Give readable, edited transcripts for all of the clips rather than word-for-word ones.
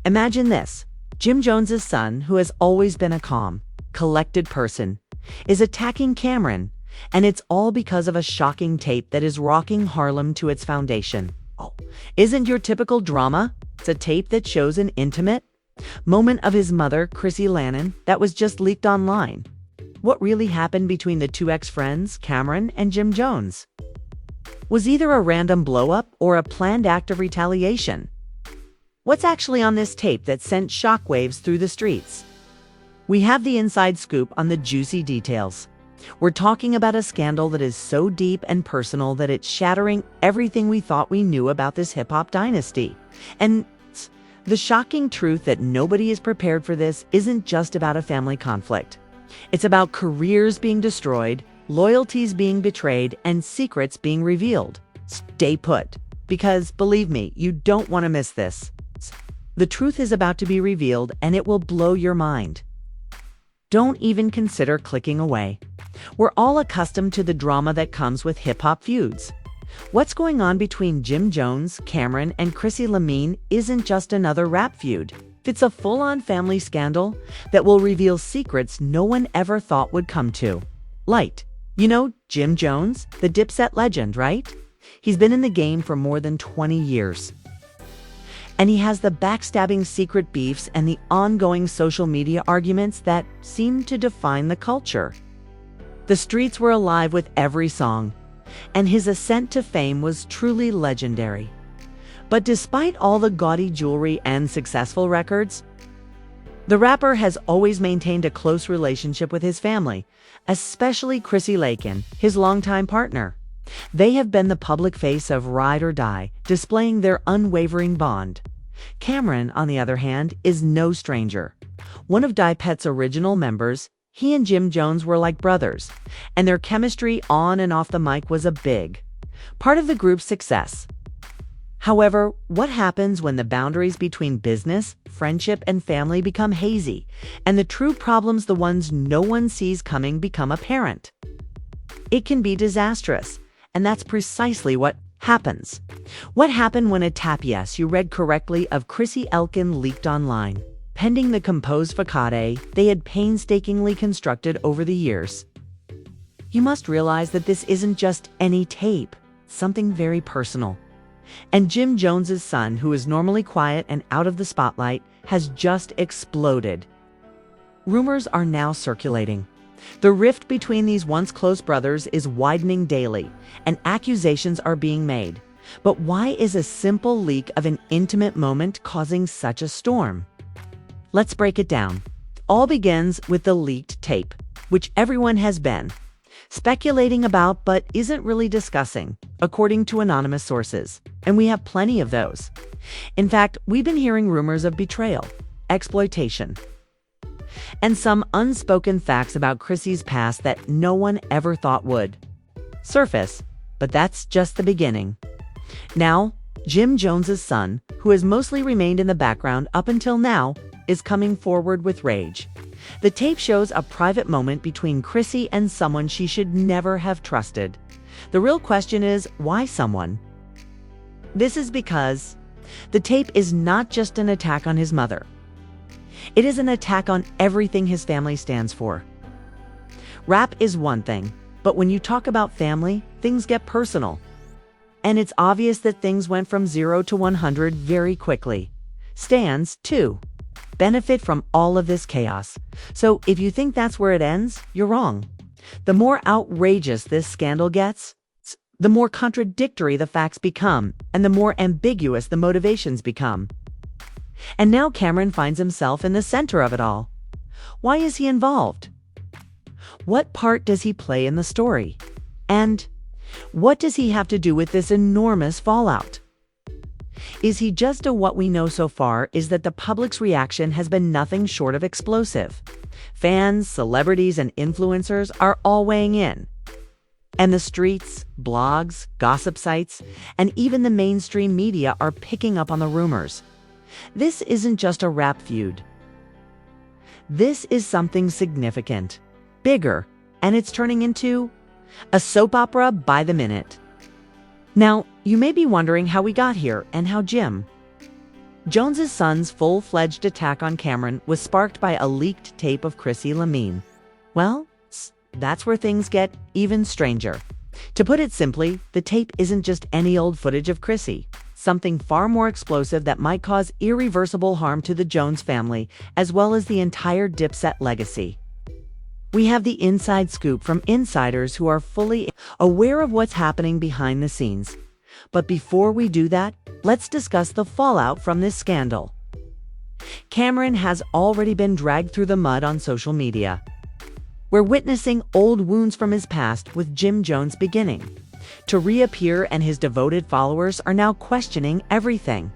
Imagine this. Jim Jones's son, who has always been a calm, collected person, is attacking Cameron, and it's all because of a shocking tape that is rocking Harlem to its foundation. Oh, isn't your typical drama? It's a tape that shows an intimate moment of his mother, Chrissy Lannon, that was just leaked online. What really happened between the two ex-friends, Cameron and Jim Jones? Was either a random blow-up or a planned act of retaliation? What's actually on this tape that sent shockwaves through the streets? We have the inside scoop on the juicy details. We're talking about a scandal that is so deep and personal that it's shattering everything we thought we knew about this hip-hop dynasty. And the shocking truth that nobody is prepared for this isn't just about a family conflict. It's about careers being destroyed, loyalties being betrayed, and secrets being revealed. Stay put, because believe me, you don't want to miss this. The truth is about to be revealed, and it will blow your mind. Don't even consider clicking away. We're all accustomed to the drama that comes with hip-hop feuds. What's going on between Jim Jones, Cameron, and Chrissy Lamine isn't just another rap feud. It's a full-on family scandal that will reveal secrets no one ever thought would come to light. You know Jim Jones, the Dipset legend, right? He's been in the game for more than 20 years. And he has the backstabbing secret beefs and the ongoing social media arguments that seem to define the culture. The streets were alive with every song, and his ascent to fame was truly legendary. But despite all the gaudy jewelry and successful records, the rapper has always maintained a close relationship with his family, especially Chrissy Lakin, his longtime partner. They have been the public face of Ride or Die, displaying their unwavering bond. Cameron, on the other hand, is no stranger. One of Die Pet's original members, he and Jim Jones were like brothers, and their chemistry on and off the mic was a big part of the group's success. However, what happens when the boundaries between business, friendship, and family become hazy, and the true problems, the ones no one sees coming, become apparent? It can be disastrous, and that's precisely what happens. What happened when a tap yes you read correctly of Chrissy Elkin leaked online, pending the composed facade they had painstakingly constructed over the years? You must realize that this isn't just any tape, something very personal. And Jim Jones's son, who is normally quiet and out of the spotlight, has just exploded. Rumors are now circulating. The rift between these once close brothers is widening daily, and accusations are being made. But why is a simple leak of an intimate moment causing such a storm? Let's break it down. It all begins with the leaked tape, which everyone has been speculating about but isn't really discussing, according to anonymous sources. And we have plenty of those. In fact, we've been hearing rumors of betrayal, exploitation, and some unspoken facts about Chrissy's past that no one ever thought would surface. But that's just the beginning. Now, Jim Jones's son, who has mostly remained in the background up until now, is coming forward with rage. The tape shows a private moment between Chrissy and someone she should never have trusted. The real question is, why someone? This is because the tape is not just an attack on his mother. It is an attack on everything his family stands for. Rap is one thing, but when you talk about family, things get personal. And it's obvious that things went from 0 to 100 very quickly. Stans, too, benefit from all of this chaos. So if you think that's where it ends, you're wrong. The more outrageous this scandal gets, the more contradictory the facts become, and the more ambiguous the motivations become. And now Cameron finds himself in the center of it all. Why is he involved? What part does he play in the story? And what does he have to do with this enormous fallout? Is he just what we know so far is that the public's reaction has been nothing short of explosive. Fans, celebrities, and influencers are all weighing in. And the streets, blogs, gossip sites, and even the mainstream media are picking up on the rumors. This isn't just a rap feud. This is something significant, bigger, and it's turning into a soap opera by the minute. Now, you may be wondering how we got here and how Jim Jones's son's full-fledged attack on Cameron was sparked by a leaked tape of Chrissy Lamine. Well, that's where things get even stranger. To put it simply, the tape isn't just any old footage of Chrissy. Something far more explosive that might cause irreversible harm to the Jones family, as well as the entire Dipset legacy. We have the inside scoop from insiders who are fully aware of what's happening behind the scenes. But before we do that, let's discuss the fallout from this scandal. Cameron has already been dragged through the mud on social media. We're witnessing old wounds from his past, with Jim Jones beginning to reappear, and his devoted followers are now questioning everything.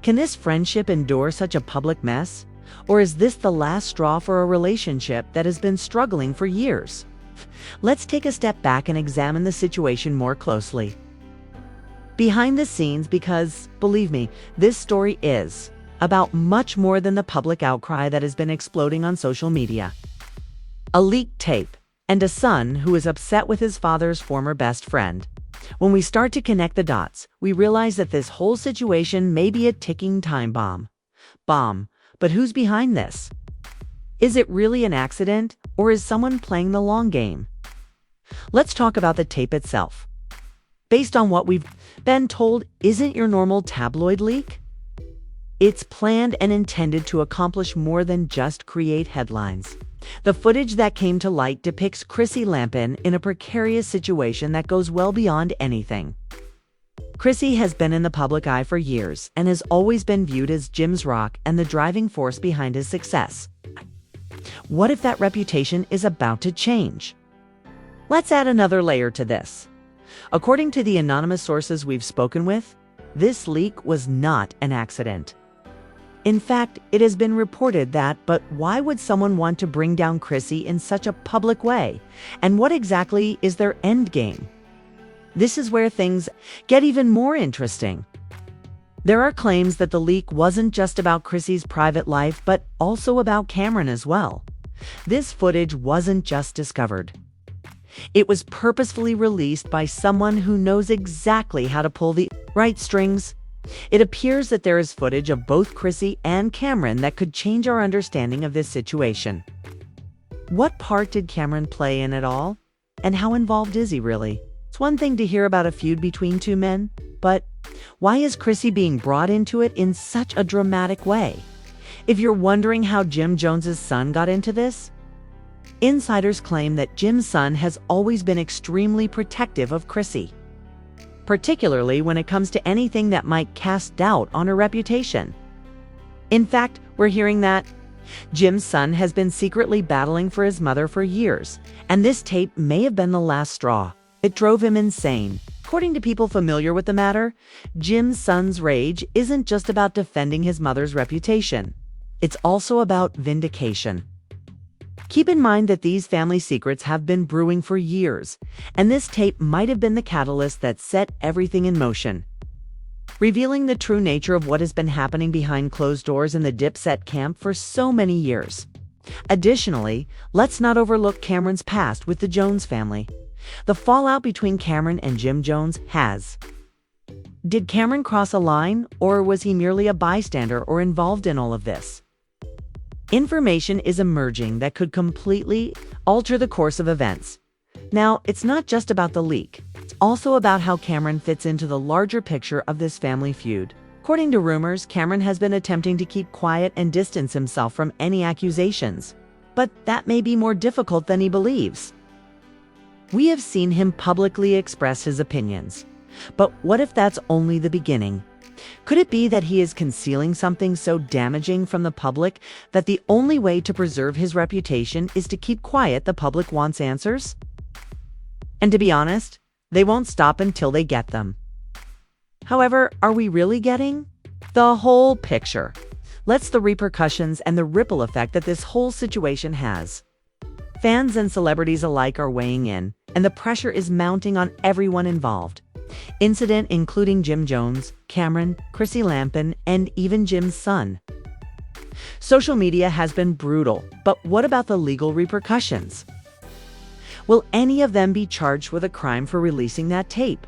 Can this friendship endure such a public mess? Or is this the last straw for a relationship that has been struggling for years? Let's take a step back and examine the situation more closely. Behind the scenes, because, believe me, this story is about much more than the public outcry that has been exploding on social media. A leaked tape, and a son who is upset with his father's former best friend. When we start to connect the dots, we realize that this whole situation may be a ticking time bomb. But who's behind this? Is it really an accident, or is someone playing the long game? Let's talk about the tape itself. Based on what we've been told, isn't your normal tabloid leak. It's planned and intended to accomplish more than just create headlines. The footage that came to light depicts Chrissy Lampen in a precarious situation that goes well beyond anything. Chrissy has been in the public eye for years and has always been viewed as Jim's rock and the driving force behind his success. What if that reputation is about to change? Let's add another layer to this. According to the anonymous sources we've spoken with, this leak was not an accident. In fact, it has been reported that, but why would someone want to bring down Chrissy in such a public way? And what exactly is their end game? This is where things get even more interesting. There are claims that the leak wasn't just about Chrissy's private life, but also about Cameron as well. This footage wasn't just discovered. It was purposefully released by someone who knows exactly how to pull the right strings. It appears that there is footage of both Chrissy and Cameron that could change our understanding of this situation. What part did Cameron play in it all? And how involved is he really? It's one thing to hear about a feud between two men, but why is Chrissy being brought into it in such a dramatic way? If you're wondering how Jim Jones's son got into this, insiders claim that Jim's son has always been extremely protective of Chrissy, particularly when it comes to anything that might cast doubt on her reputation. In fact, we're hearing that Jim's son has been secretly battling for his mother for years, and this tape may have been the last straw. It drove him insane. According to people familiar with the matter, Jim's son's rage isn't just about defending his mother's reputation. It's also about vindication. Keep in mind that these family secrets have been brewing for years, and this tape might have been the catalyst that set everything in motion, revealing the true nature of what has been happening behind closed doors in the Dipset camp for so many years. Additionally, let's not overlook Cameron's past with the Jones family. The fallout between Cameron and Jim Jones has. Did Cameron cross a line, or was he merely a bystander or involved in all of this? Information is emerging that could completely alter the course of events. Now, it's not just about the leak. It's also about how Cameron fits into the larger picture of this family feud. According to rumors, Cameron has been attempting to keep quiet and distance himself from any accusations. But that may be more difficult than he believes. We have seen him publicly express his opinions. But what if that's only the beginning? Could it be that he is concealing something so damaging from the public that the only way to preserve his reputation is to keep quiet? The public wants answers. And to be honest, they won't stop until they get them. However, are we really getting the whole picture? Let's the repercussions and the ripple effect that this whole situation has. Fans and celebrities alike are weighing in, and the pressure is mounting on everyone involved. Incident including Jim Jones, Cameron, Chrissy Lampen, and even Jim's son. Social media has been brutal, but what about the legal repercussions? Will any of them be charged with a crime for releasing that tape?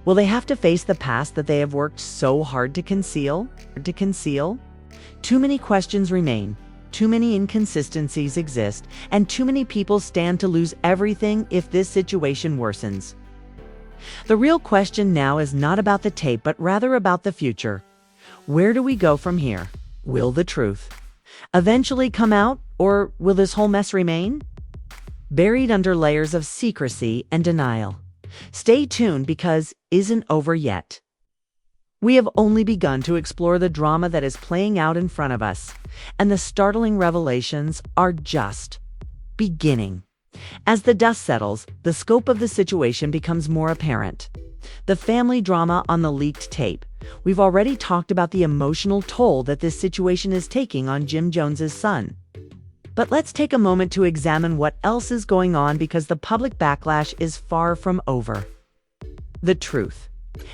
Will they have to face the past that they have worked so hard to conceal? Too many questions remain, too many inconsistencies exist, and too many people stand to lose everything if this situation worsens. The real question now is not about the tape, but rather about the future. Where do we go from here? Will the truth eventually come out, or will this whole mess remain buried under layers of secrecy and denial? Stay tuned, because isn't over yet. We have only begun to explore the drama that is playing out in front of us, and the startling revelations are just beginning. As the dust settles, the scope of the situation becomes more apparent. The family drama on the leaked tape. We've already talked about the emotional toll that this situation is taking on Jim Jones's son. But let's take a moment to examine what else is going on, because the public backlash is far from over. The truth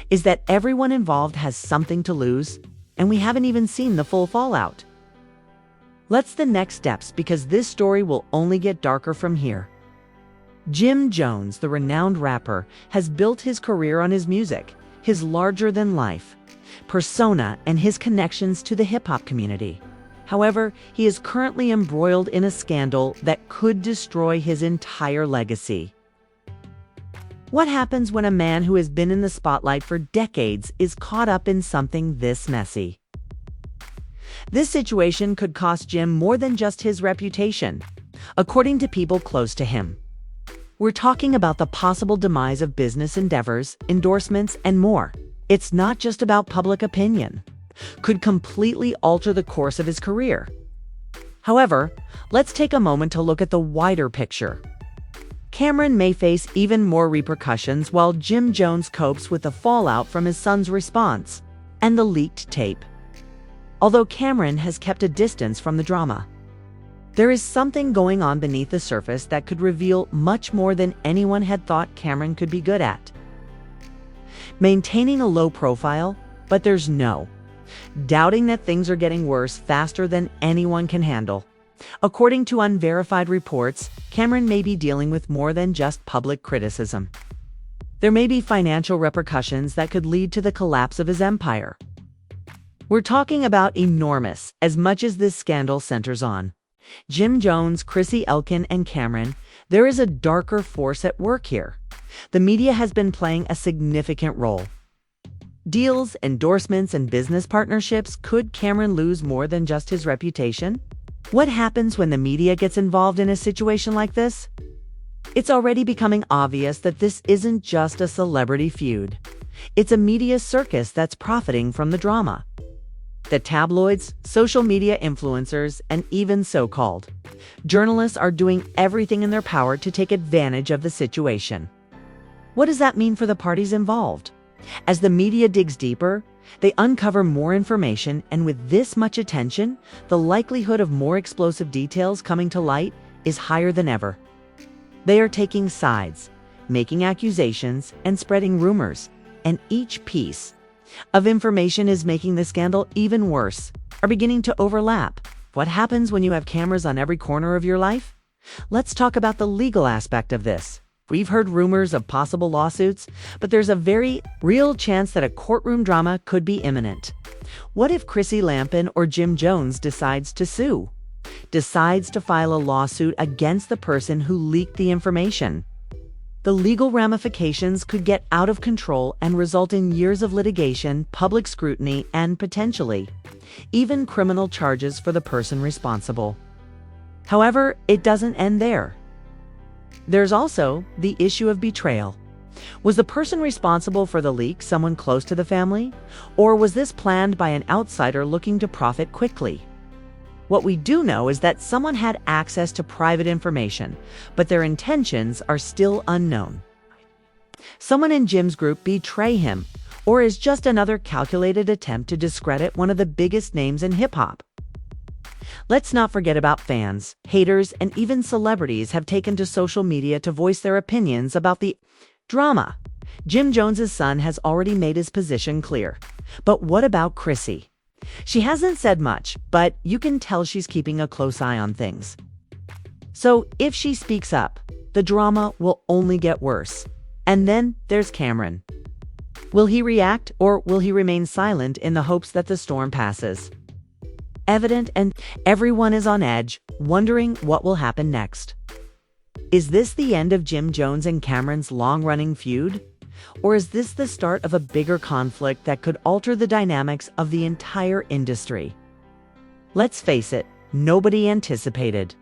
is that everyone involved has something to lose, and we haven't even seen the full fallout. Let's the next steps, because this story will only get darker from here. Jim Jones, the renowned rapper, has built his career on his music, his larger-than-life persona, and his connections to the hip-hop community. However, he is currently embroiled in a scandal that could destroy his entire legacy. What happens when a man who has been in the spotlight for decades is caught up in something this messy? This situation could cost Jim more than just his reputation, according to people close to him. We're talking about the possible demise of business endeavors, endorsements, and more. It's not just about public opinion. Could completely alter the course of his career. However, let's take a moment to look at the wider picture. Cameron may face even more repercussions, while Jim Jones copes with the fallout from his son's response and the leaked tape. Although Cameron has kept a distance from the drama, there is something going on beneath the surface that could reveal much more than anyone had thought Cameron could be good at. Maintaining a low profile, but there's no doubting that things are getting worse faster than anyone can handle. According to unverified reports, Cameron may be dealing with more than just public criticism. There may be financial repercussions that could lead to the collapse of his empire. We're talking about enormous, as much as this scandal centers on Jim Jones, Chrissy Elkin, and Cameron. There is a darker force at work here. The media has been playing a significant role. Deals, endorsements, and business partnerships. Could Cameron lose more than just his reputation? What happens when the media gets involved in a situation like this? It's already becoming obvious that this isn't just a celebrity feud. It's a media circus that's profiting from the drama. The tabloids, social media influencers, and even so-called journalists are doing everything in their power to take advantage of the situation. What does that mean for the parties involved? As the media digs deeper, they uncover more information, and with this much attention, the likelihood of more explosive details coming to light is higher than ever. They are taking sides, making accusations, and spreading rumors, and each piece of information is making the scandal even worse, are beginning to overlap. What happens when you have cameras on every corner of your life? Let's talk about the legal aspect of this. We've heard rumors of possible lawsuits, but there's a very real chance that a courtroom drama could be imminent. What if Chrissy Lampin or Jim Jones decides to sue? Decides to file a lawsuit against the person who leaked the information? The legal ramifications could get out of control and result in years of litigation, public scrutiny, and potentially even criminal charges for the person responsible. However, it doesn't end there. There's also the issue of betrayal. Was the person responsible for the leak someone close to the family? Or was this planned by an outsider looking to profit quickly? What we do know is that someone had access to private information, but their intentions are still unknown. Someone in Jim's group betray him, or is just another calculated attempt to discredit one of the biggest names in hip-hop. Let's not forget about fans, haters, and even celebrities have taken to social media to voice their opinions about the drama. Jim Jones's son has already made his position clear. But what about Chrissy? She hasn't said much, but you can tell she's keeping a close eye on things. So if she speaks up, the drama will only get worse. And then there's Cameron. Will he react, or will he remain silent in the hopes that the storm passes? Evident, and everyone is on edge, wondering what will happen next. Is this the end of Jim Jones and Cameron's long-running feud? Or is this the start of a bigger conflict that could alter the dynamics of the entire industry? Let's face it, nobody anticipated.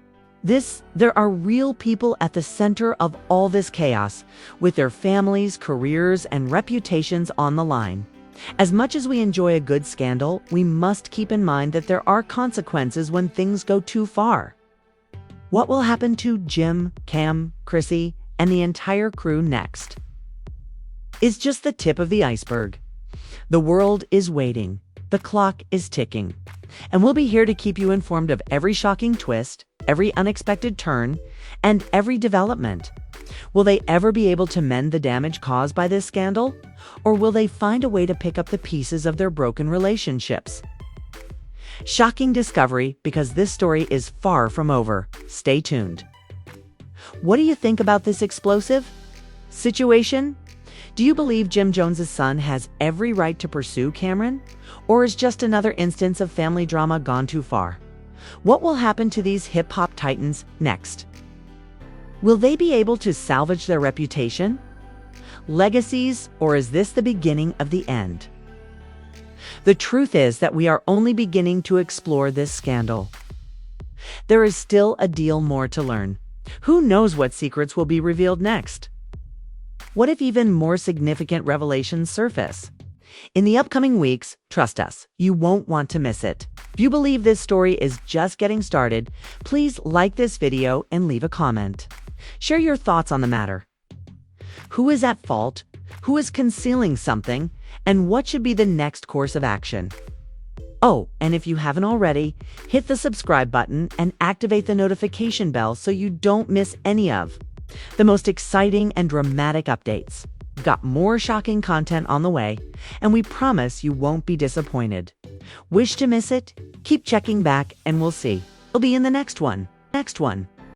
There are real people at the center of all this chaos, with their families, careers, and reputations on the line. As much as we enjoy a good scandal, we must keep in mind that there are consequences when things go too far. What will happen to Jim, Cam, Chrissy, and the entire crew next is just the tip of the iceberg. The world is waiting. The clock is ticking. And we'll be here to keep you informed of every shocking twist, every unexpected turn, and every development. Will they ever be able to mend the damage caused by this scandal? Or will they find a way to pick up the pieces of their broken relationships? Shocking discovery, because this story is far from over. Stay tuned. What do you think about this explosive situation? Do you believe Jim Jones's son has every right to pursue Cameron? Or is just another instance of family drama gone too far? What will happen to these hip-hop titans next? Will they be able to salvage their reputation, legacies, or is this the beginning of the end? The truth is that we are only beginning to explore this scandal. There is still a deal more to learn. Who knows what secrets will be revealed next? What if even more significant revelations surface? In the upcoming weeks, trust us, you won't want to miss it. If you believe this story is just getting started, please like this video and leave a comment. Share your thoughts on the matter. Who is at fault? Who is concealing something? And what should be the next course of action? Oh, and if you haven't already, hit the subscribe button and activate the notification bell so you don't miss any of the most exciting and dramatic updates. Got more shocking content on the way, and we promise you won't be disappointed. Wish to miss it? Keep checking back and we'll see. We'll be in the next one.